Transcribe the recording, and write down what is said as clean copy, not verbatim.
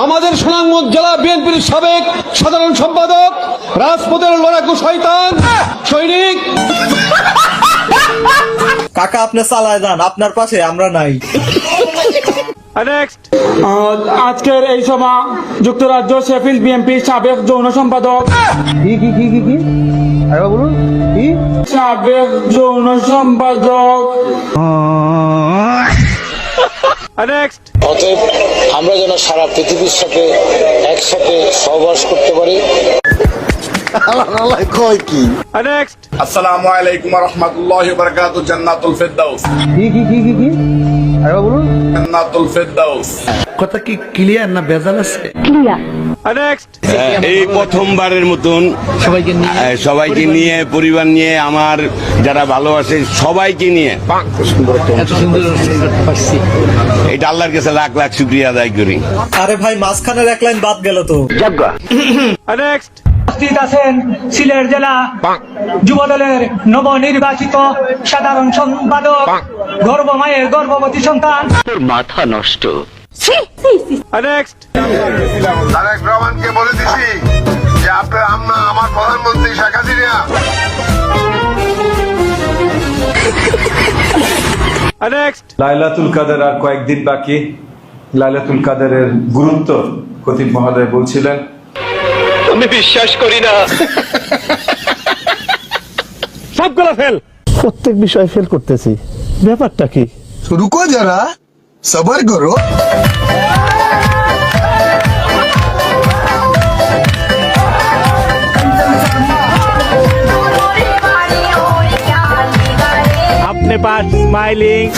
আমাদের সুনামগঞ্জ জেলা বিএনপির সাবেক সাধারণ সম্পাদক, রাজপথের লড়াকু শয়তান সৈনিক। কাকা আপনি চালায় যান, আপনার পাশে আমরা নাই। আজকের এই সভা যুক্তরাজ্য শেফিল্ড বিএনপির সাবেক যৌন সম্পাদক সাবেক যৌন সম্পাদক অতএব আমরা যেন সারা পৃথিবীর সাথে একসাথে সহবাস করতে পারি। আসসালামু আলাইকুম ওয়া রাহমাতুল্লাহি ওয়া বারাকাতুহু। জান্নাতুল ফেরদাউস। জান্নাতুল ফেরদাউস। কথা কি ক্লিয়ার না ভেজাল আছে? এই প্রথমবারের মতন সবাইকে নিয়ে পরিবার নিয়ে আমার যারা ভালোবাসে সবাইকে নিয়ে এটা আল্লাহর কাছে লাখ লাখ শুকরিয়া আদায় করি। আরে ভাই মাঝখানের এক লাইন বাদ গেল তো। উপস্থিত আছেন সিলেট জেলা যুবদলের নবনির্বাচিত সাধারণ সম্পাদক, গর্ভমায়ের গর্ভবতী সন্তান। মাথা নষ্ট। তারেক রহমানকে বলে দিছি যে আপনার আম্মা আমার প্রধানমন্ত্রী শেখ হাসিনা। লাইলাতুল কাদের আর কয়েকদিন বাকি। লাইলাতুল কাদেরের গুরুত্ব খতিব মহোদয় বলছিলেন। আমি বিশ্বাস করি না। সবগুলো ফেল, প্রত্যেক বিষয়ে ফেল করতেছি, ব্যাপারটা কি? রুকো যারা, সবার করো। अपने पास स्माइलिंग